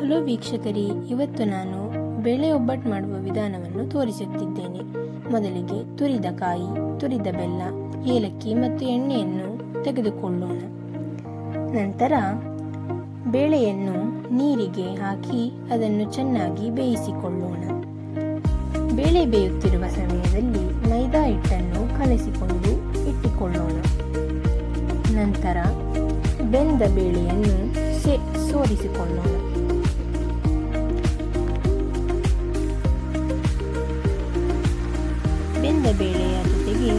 Hello ವೀಕ್ಷಕರೇ, ಇವತ್ತು ನಾನು ಬೇಳೆ ಒಬ್ಬಟ್ಟು ಮಾಡುವ ವಿಧಾನವನ್ನು ತೋರಿಸುತ್ತಿದ್ದೇನೆ. ಮೊದಲಿಗೆ ತುರಿದ ಕಾಯಿ, ತುರಿದ ಬೆಲ್ಲ, ಏಲಕ್ಕಿ ಮತ್ತು ಎಣ್ಣೆಯನ್ನು ತೆಗೆದುಕೊಳ್ಳೋಣ. ನಂತರ ಬೇಳೆಯನ್ನು ನೀರಿಗೆ ಹಾಕಿ ಅದನ್ನು ಚೆನ್ನಾಗಿ ಬೇಯಿಸಿಕೊಳ್ಳೋಣ. ಬೇಳೆ ಬೇಯುತ್ತಿರುವ ಸಮಯದಲ್ಲಿ ಮೈದಾ ಹಿಟ್ಟನ್ನು ಕಲಸಿಕೊಂಡು ಇಟ್ಟುಕೊಳ್ಳೋಣ. ನಂತರ ಬೆಂದ ಬೇಳೆಯನ್ನು ಸೋರಿಸಿಕೊಳ್ಳೋಣ. ಬೆಂದ ಬೇಳೆಯ ಜೊತೆಗೆ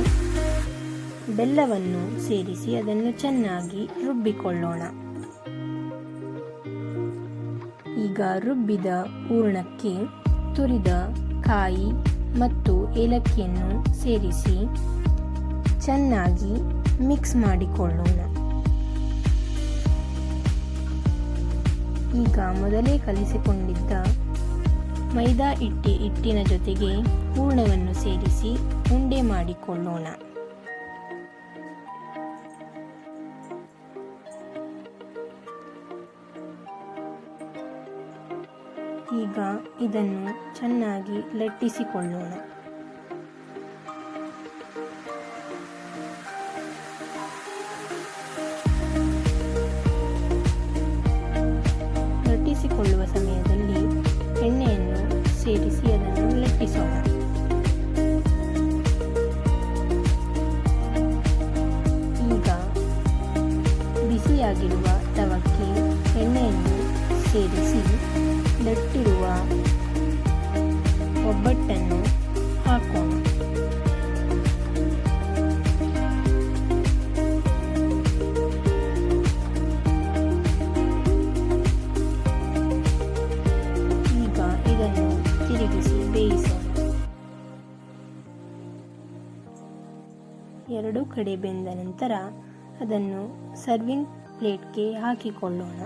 ಬೆಲ್ಲವನ್ನು ಸೇರಿಸಿ ಅದನ್ನು ಚೆನ್ನಾಗಿ ರುಬ್ಬಿಕೊಳ್ಳೋಣ. ಈಗ ರುಬ್ಬಿದ ಹೂರಣಕ್ಕೆ ತುರಿದ ಕಾಯಿ ಮತ್ತು ಏಲಕ್ಕಿಯನ್ನು ಸೇರಿಸಿ ಚೆನ್ನಾಗಿ ಮಿಕ್ಸ್ ಮಾಡಿಕೊಳ್ಳೋಣ. ಈಗ ಮೊದಲೇ ಕಲಿಸಿಕೊಂಡಿದ್ದ ಮೈದಾ ಹಿಟ್ಟಿನ ಜೊತೆಗೆ ಹೂರಣವನ್ನು ಸೇರಿಸಿ ಉಂಡೆ ಮಾಡಿಕೊಳ್ಳೋಣ. ಈಗ ಇದನ್ನು ಚೆನ್ನಾಗಿ ಲಟ್ಟಿಸಿಕೊಳ್ಳೋಣ. ಲಟ್ಟಿಸಿಕೊಳ್ಳುವ ಸಮಯದಲ್ಲಿ ಎಣ್ಣೆಯನ್ನು ಸೇರಿಸಿ ಅದನ್ನು ಲಟ್ಟಿಸೋಣ. ಈಗ ಬಿಸಿಯಾಗಿರುವ ತವಕ್ಕೆ ಎಣ್ಣೆಯನ್ನು ಸೇರಿಸಿ ಲಟ್ಟಿರುವ ಒಬ್ಬಟ್ಟನ್ನು ಹಾಕೋಣ. ಈಗ ಇದನ್ನು ತಿರುಗಿಸಿ ಬೇಯಿಸೋಣ. ಎರಡೂ ಕಡೆ ಬೆಂದ ನಂತರ ಅದನ್ನು ಸರ್ವಿಂಗ್ ಪ್ಲೇಟ್ಗೆ ಹಾಕಿಕೊಳ್ಳೋಣ.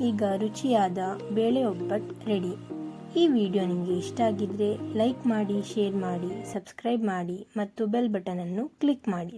ಈಗ ರುಚಿಯಾದ ಬೇಳೆ ಒಬ್ಬಟ್ಟು ರೆಡಿ. ಈ ವಿಡಿಯೋ ನಿಮಗೆ ಇಷ್ಟ ಆಗಿದ್ರೆ ಲೈಕ್ ಮಾಡಿ, ಶೇರ್ ಮಾಡಿ, ಸಬ್ಸ್ಕ್ರೈಬ್ ಮಾಡಿ ಮತ್ತು ಬೆಲ್ ಬಟನ್ ಅನ್ನು ಕ್ಲಿಕ್ ಮಾಡಿ.